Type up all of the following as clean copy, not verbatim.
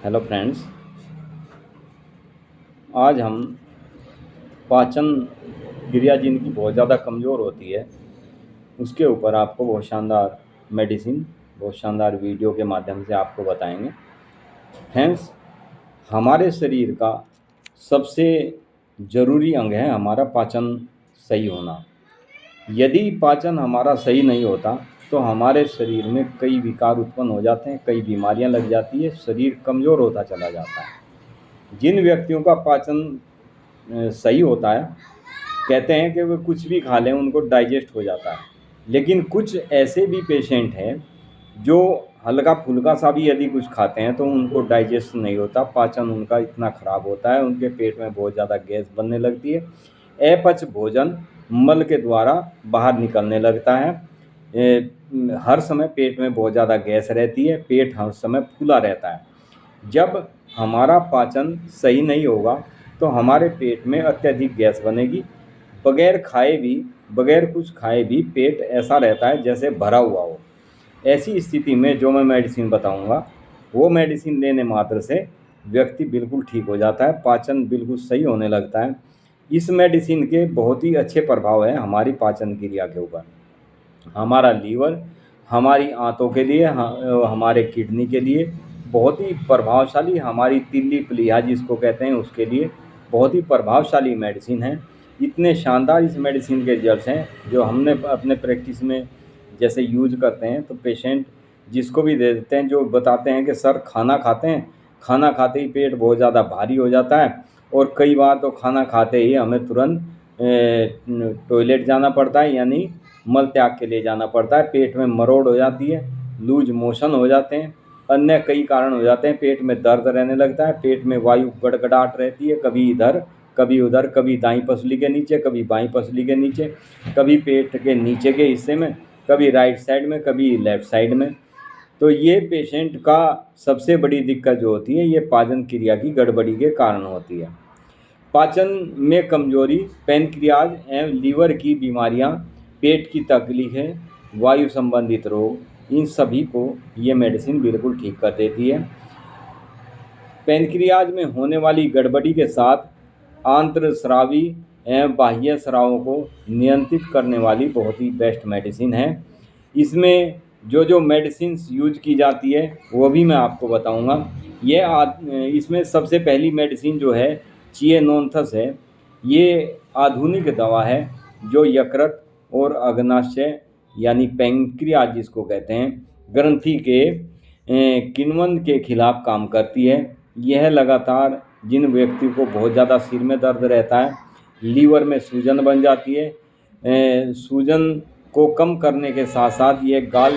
Hello friends. आज हम पाचन क्रिया जिनकी बहुत ज़्यादा कमज़ोर होती है उसके ऊपर आपको बहुत शानदार मेडिसिन, बहुत शानदार वीडियो के माध्यम से आपको बताएंगे। फ्रेंड्स, हमारे शरीर का सबसे ज़रूरी अंग है हमारा पाचन सही होना। यदि पाचन हमारा सही नहीं होता तो हमारे शरीर में कई विकार उत्पन्न हो जाते हैं, कई बीमारियां लग जाती है, शरीर कमज़ोर होता चला जाता है। जिन व्यक्तियों का पाचन सही होता है, कहते हैं कि वे कुछ भी खा लें उनको डाइजेस्ट हो जाता है। लेकिन कुछ ऐसे भी पेशेंट हैं जो हल्का फुल्का सा भी यदि कुछ खाते हैं तो उनको डाइजेस्ट नहीं होता, पाचन उनका इतना ख़राब होता है, उनके पेट में बहुत ज़्यादा गैस बनने लगती है। अपच भोजन मल के द्वारा बाहर निकलने लगता है। हर समय पेट में बहुत ज़्यादा गैस रहती है, पेट हर समय फूला रहता है। जब हमारा पाचन सही नहीं होगा तो हमारे पेट में अत्यधिक गैस बनेगी। बगैर कुछ खाए भी पेट ऐसा रहता है जैसे भरा हुआ हो। ऐसी स्थिति में जो मैं मेडिसिन बताऊंगा वो मेडिसिन लेने मात्र से व्यक्ति बिल्कुल ठीक हो जाता है, पाचन बिल्कुल सही होने लगता है। इस मेडिसिन के बहुत ही अच्छे प्रभाव हैं हमारी पाचन क्रिया के ऊपर। हमारा लीवर, हमारी आंतों के लिए, हमारे किडनी के लिए बहुत ही प्रभावशाली, हमारी तिल्ली प्लीहा जिसको कहते हैं उसके लिए बहुत ही प्रभावशाली मेडिसिन है। इतने शानदार इस मेडिसिन के रिजल्ट्स हैं जो हमने अपने प्रैक्टिस में जैसे यूज करते हैं तो पेशेंट जिसको भी दे देते हैं, जो बताते हैं कि सर खाना खाते हैं, खाना खाते ही पेट बहुत ज़्यादा भारी हो जाता है और कई बार तो खाना खाते ही हमें तुरंत टॉयलेट जाना पड़ता है, यानी मल त्याग के लिए जाना पड़ता है। पेट में मरोड़ हो जाती है, लूज मोशन हो जाते हैं, अन्य कई कारण हो जाते हैं। पेट में दर्द रहने लगता है, पेट में वायु गड़गड़ाहट रहती है, कभी इधर कभी उधर, कभी दाईं पसली के नीचे, कभी बाईं पसली के नीचे, कभी पेट के नीचे के हिस्से में, कभी राइट साइड में, कभी लेफ्ट साइड में। तो ये पेशेंट का सबसे बड़ी दिक्कत जो होती है ये पाचन क्रिया की गड़बड़ी के कारण होती है। पाचन में कमजोरी, पैनक्रियाज एवं लीवर की बीमारियां, पेट की तकलीफें, वायु संबंधित रोग, इन सभी को ये मेडिसिन बिल्कुल ठीक कर देती है। पैनक्रियाज में होने वाली गड़बड़ी के साथ आंत्रस्रावी एवं बाह्य स्रावों को नियंत्रित करने वाली बहुत ही बेस्ट मेडिसिन है। इसमें जो जो मेडिसिन यूज की जाती है वो भी मैं आपको बताऊंगा। इसमें सबसे पहली मेडिसिन जो है चिएनोन्थस है। ये आधुनिक दवा है जो यकृत और अग्नाशय यानी पैंक्रियाज जिसको कहते हैं, ग्रंथि के किण्वन के खिलाफ काम करती है। यह लगातार जिन व्यक्ति को बहुत ज़्यादा सिर में दर्द रहता है, लीवर में सूजन बन जाती है, सूजन को कम करने के साथ साथ ये गाल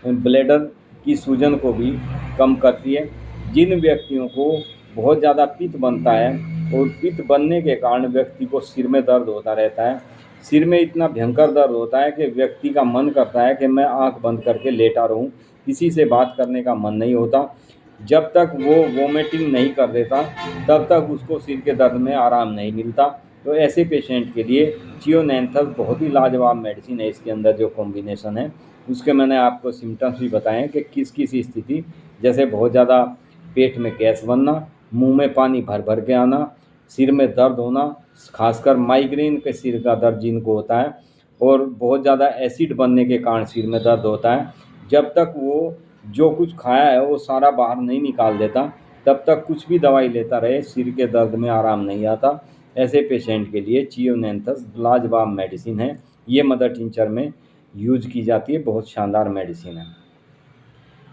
ब्लैडर की सूजन को भी कम करती है। जिन व्यक्तियों को बहुत ज़्यादा पित्त बनता है और पित्त बनने के कारण व्यक्ति को सिर में दर्द होता रहता है, सिर में इतना भयंकर दर्द होता है कि व्यक्ति का मन करता है कि मैं आंख बंद करके लेटा रहूं, किसी से बात करने का मन नहीं होता। जब तक वो वोमिटिंग नहीं कर देता तब तक उसको सिर के दर्द में आराम नहीं मिलता। तो ऐसे पेशेंट के लिए चियोनेंथस बहुत ही लाजवाब मेडिसिन है। इसके अंदर जो कॉम्बिनेशन है उसके मैंने आपको सिम्टम्स भी बताए हैं कि किस किस स्थिति, जैसे बहुत ज़्यादा पेट में गैस बनना, मुंह में पानी भर भर के आना, सिर में दर्द होना, खासकर माइग्रेन के सिर का दर्द जिनको होता है, और बहुत ज़्यादा एसिड बनने के कारण सिर में दर्द होता है। जब तक वो जो कुछ खाया है वो सारा बाहर नहीं निकाल देता तब तक कुछ भी दवाई लेता रहे सिर के दर्द में आराम नहीं आता। ऐसे पेशेंट के लिए चियोनेंथस लाजवाब मेडिसिन है। ये मदर टिंचर में यूज की जाती है, बहुत शानदार मेडिसिन है।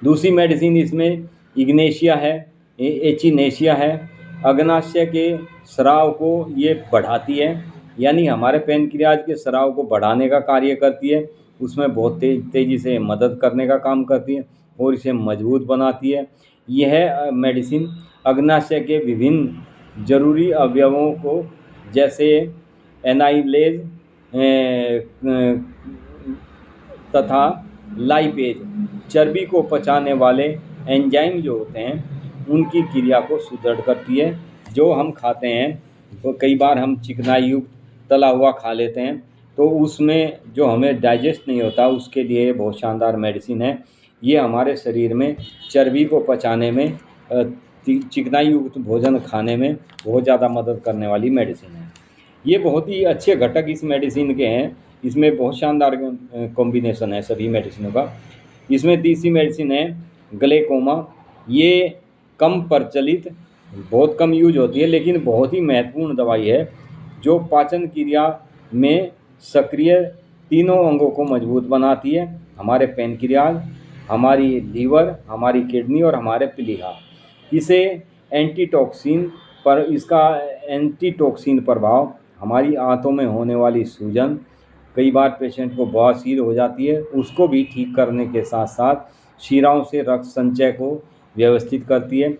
दूसरी मेडिसिन इसमें इग्नेशिया है, एचिनेशिया है। अग्नाशय के स्राव को ये बढ़ाती है, यानी हमारे पैनक्रियाज के स्राव को बढ़ाने का कार्य करती है, उसमें बहुत तेज़ी से मदद करने का काम करती है और इसे मजबूत बनाती है। यह मेडिसिन अग्नाशय के विभिन्न जरूरी अवयवों को जैसे एनाइलेज तथा लाइपेज, चर्बी को पचाने वाले एंजाइम जो होते हैं उनकी क्रिया को सुदृढ़ करती है। जो हम खाते हैं तो कई बार हम चिकनाई युक्त तला हुआ खा लेते हैं तो उसमें जो हमें डाइजेस्ट नहीं होता, उसके लिए बहुत शानदार मेडिसिन है। ये हमारे शरीर में चर्बी को पचाने में चिकनाई युक्त भोजन खाने में बहुत ज़्यादा मदद करने वाली मेडिसिन है। ये बहुत ही अच्छे घटक इस मेडिसिन के हैं। इसमें बहुत शानदार कॉम्बिनेशन है सभी मेडिसिनों का। इसमें तीसरी मेडिसिन है ग्लेकोमा। ये कम प्रचलित, बहुत कम यूज होती है, लेकिन बहुत ही महत्वपूर्ण दवाई है जो पाचन क्रिया में सक्रिय तीनों अंगों को मजबूत बनाती है, हमारे पैनक्रियाज, हमारी लीवर, हमारी किडनी और हमारे प्लीहा। इसे इसका एंटीटॉक्सिन प्रभाव हमारी आंतों में होने वाली सूजन, कई बार पेशेंट को बवासीर हो जाती है, उसको भी ठीक करने के साथ साथ शिराओं से रक्त संचय को व्यवस्थित करती है।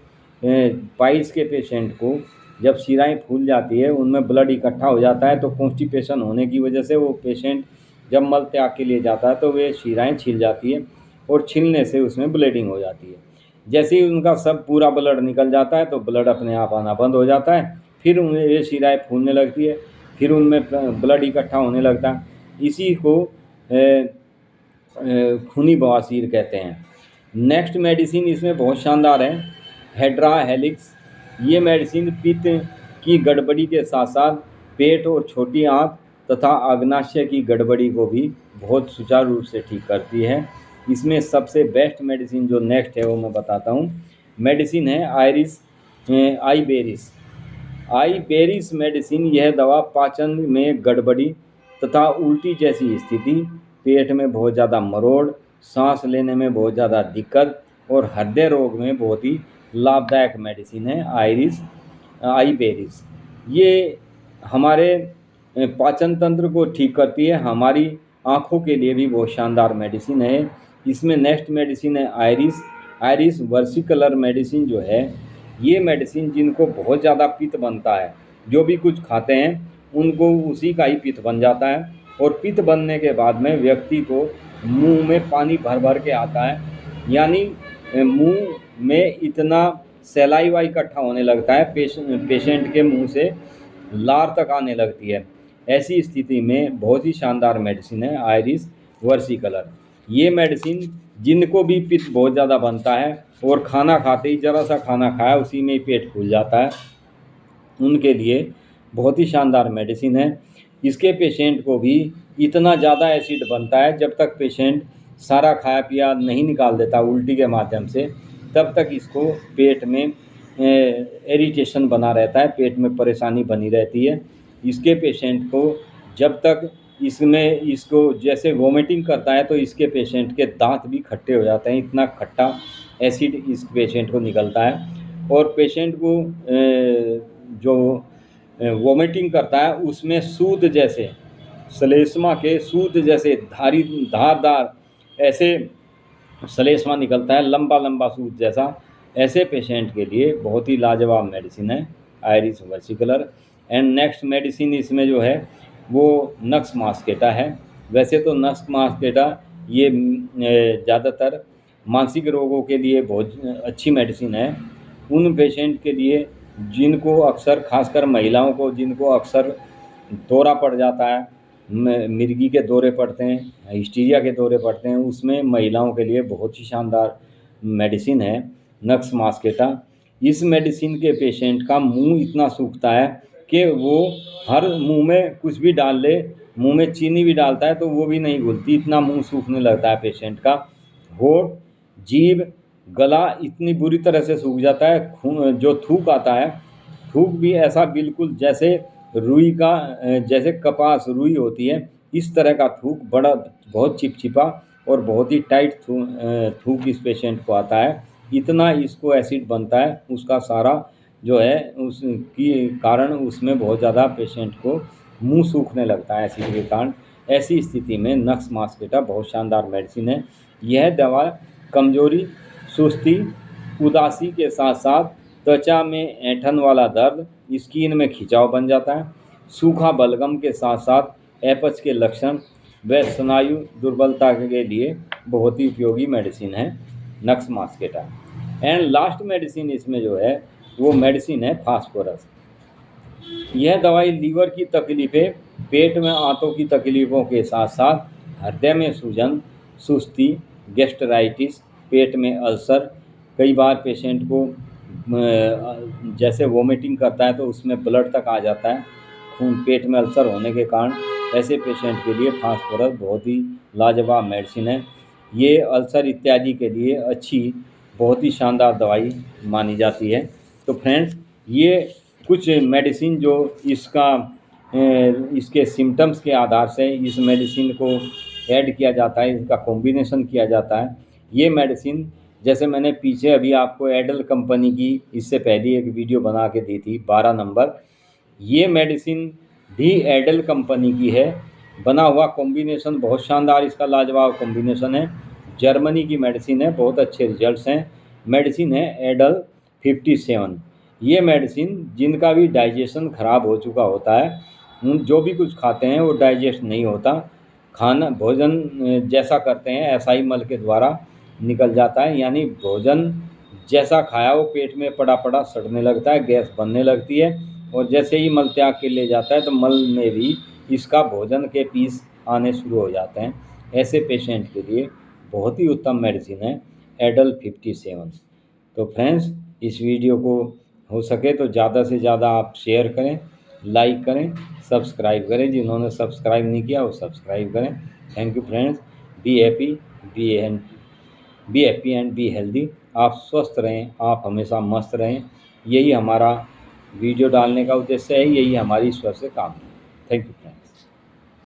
पाइल्स के पेशेंट को जब शिराएं फूल जाती है, उनमें ब्लड इकट्ठा हो जाता है, तो कॉन्स्टिपेशन होने की वजह से वो पेशेंट जब मल त्याग के लिए जाता है तो वे शिराएं छिल जाती है और छिलने से उसमें ब्लीडिंग हो जाती है। जैसे ही उनका सब पूरा ब्लड निकल जाता है तो ब्लड अपने आप आना बंद हो जाता है, फिर उन्हें ये शिराएं फूलने लगती है, फिर उनमें ब्लड इकट्ठा होने लगता है। इसी को खूनी बवासीर कहते हैं। नेक्स्ट मेडिसिन इसमें बहुत शानदार है, हेड्रा हेलिक्स। ये मेडिसिन पित्त की गड़बड़ी के साथ साथ पेट और छोटी आंत तथा अग्नाशय की गड़बड़ी को भी बहुत सुचारू रूप से ठीक करती है। इसमें सबसे बेस्ट मेडिसिन जो नेक्स्ट है वो मैं बताता हूँ। मेडिसिन है आईबेरिस। आईबेरिस मेडिसिन, यह दवा पाचन में गड़बड़ी तथा उल्टी जैसी स्थिति, पेट में बहुत ज़्यादा मरोड़, सांस लेने में बहुत ज़्यादा दिक्कत और हृदय रोग में बहुत ही लाभदायक मेडिसिन है आईबेरिस। ये हमारे पाचन तंत्र को ठीक करती है, हमारी आँखों के लिए भी बहुत शानदार मेडिसिन है। इसमें नेक्स्ट मेडिसिन है आयरिस वर्सिकलर मेडिसिन जो है, ये मेडिसिन जिनको बहुत ज़्यादा पित्त बनता है, जो भी कुछ खाते हैं उनको उसी का ही पित्त बन जाता है, और पित्त बनने के बाद में व्यक्ति को मुंह में पानी भर भर के आता है, यानी मुंह में इतना सलाइवा इकट्ठा होने लगता है, पेशेंट के मुंह से लार तक आने लगती है। ऐसी स्थिति में बहुत ही शानदार मेडिसिन है आयरिस वर्सिकलर। ये मेडिसिन जिनको भी पित्त बहुत ज़्यादा बनता है और खाना खाते ही ज़रा सा खाना खाया उसी में ही पेट फूल जाता है, उनके लिए बहुत ही शानदार मेडिसिन है। इसके पेशेंट को भी इतना ज़्यादा एसिड बनता है, जब तक पेशेंट सारा खाया पिया नहीं निकाल देता उल्टी के माध्यम से, तब तक इसको पेट में इरिटेशन बना रहता है, पेट में परेशानी बनी रहती है। इसके पेशेंट को जब तक इसको जैसे वोमिटिंग करता है तो इसके पेशेंट के दांत भी खट्टे हो जाते हैं, इतना खट्टा एसिड इस पेशेंट को निकलता है। और पेशेंट को जो वोमिटिंग करता है उसमें सूत जैसे, श्लेष्मा के सूत जैसे धारदार ऐसे श्लेष्मा निकलता है, लंबा लंबा सूत जैसा। ऐसे पेशेंट के लिए बहुत ही लाजवाब मेडिसिन है iris versicolor. And next medicine इसमें जो है वो नक्स मास्केटा है। वैसे तो नक्स मास्केटा ये ज़्यादातर मानसिक रोगों के लिए बहुत अच्छी मेडिसिन है। उन पेशेंट के लिए जिनको अक्सर, खासकर महिलाओं को जिनको अक्सर दौरा पड़ जाता है, मिर्गी के दौरे पड़ते हैं, हिस्टीरिया के दौरे पड़ते हैं, उसमें महिलाओं के लिए बहुत ही शानदार मेडिसिन है नक्स मास्केटा। इस मेडिसिन के पेशेंट का मुंह इतना सूखता है कि वो हर मुंह में कुछ भी डाल ले, मुंह में चीनी भी डालता है तो वो भी नहीं घुलती, इतना मुंह सूखने लगता है पेशेंट का। होठ, जीभ, गला इतनी बुरी तरह से सूख जाता है, खून जो थूक आता है, थूक भी ऐसा बिल्कुल जैसे रुई का, जैसे कपास रुई होती है इस तरह का थूक, बड़ा बहुत चिपचिपा और बहुत ही टाइट थूक इस पेशेंट को आता है। इतना इसको एसिड बनता है, उसका सारा जो है उसकी कारण उसमें बहुत ज़्यादा पेशेंट को मुंह सूखने लगता है एसिड के कारण। ऐसी स्थिति में नक्स मास्केटा बहुत शानदार मेडिसिन है। यह दवा कमजोरी, सुस्ती, उदासी के साथ साथ त्वचा में ऐंठन वाला दर्द, स्किन में खिंचाव बन जाता है, सूखा बलगम के साथ साथ एपच के लक्षण व स्नायु दुर्बलता के लिए बहुत ही उपयोगी मेडिसिन है नक्स मास्केटा। एंड लास्ट मेडिसिन इसमें जो है वो मेडिसिन है फास्फोरस। यह दवाई लीवर की तकलीफ़ें, पेट में आंतों की तकलीफ़ों के साथ साथ हृदय में सूजन, सुस्ती, गैस्ट्राइटिस, पेट में अल्सर, कई बार पेशेंट को जैसे वोमिटिंग करता है तो उसमें ब्लड तक आ जाता है, खून पेट में अल्सर होने के कारण। ऐसे पेशेंट के लिए फास्फोरस बहुत ही लाजवाब मेडिसिन है। ये अल्सर इत्यादि के लिए अच्छी, बहुत ही शानदार दवाई मानी जाती है। तो फ्रेंड्स, ये कुछ मेडिसिन जो इसके सिम्टम्स के आधार से इस मेडिसिन को ऐड किया जाता है, इसका कॉम्बिनेशन किया जाता है। ये मेडिसिन, जैसे मैंने पीछे अभी आपको एडल कंपनी की इससे पहले एक वीडियो बना के दी थी 12 नंबर, ये मेडिसिन भी एडल कंपनी की है। बना हुआ कॉम्बिनेशन बहुत शानदार, इसका लाजवाब कॉम्बिनेशन है। जर्मनी की मेडिसिन है, बहुत अच्छे रिजल्ट्स हैं। मेडिसिन है एडल 57। ये मेडिसिन जिनका भी डाइजेशन खराब हो चुका होता है, जो भी कुछ खाते हैं वो डाइजेस्ट नहीं होता, खाना भोजन जैसा करते हैं ऐसा ही मल के द्वारा निकल जाता है, यानी भोजन जैसा खाया वो पेट में पड़ा पड़ा सड़ने लगता है, गैस बनने लगती है, और जैसे ही मल त्याग के ले जाता है तो मल में भी इसका भोजन के पीस आने शुरू हो जाते हैं। ऐसे पेशेंट के लिए बहुत ही उत्तम मेडिसिन है एडल 57। तो फ्रेंड्स, इस वीडियो को हो सके तो ज़्यादा से ज़्यादा आप शेयर करें, लाइक करें, सब्सक्राइब करें। जिन्होंने सब्सक्राइब नहीं किया वो सब्सक्राइब करें। Thank you friends. Be happy, be and be happy and be healthy. आप स्वस्थ रहें, आप हमेशा मस्त रहें, यही हमारा वीडियो डालने का उद्देश्य है, यही हमारी ईश्वर से काम है। Thank you friends.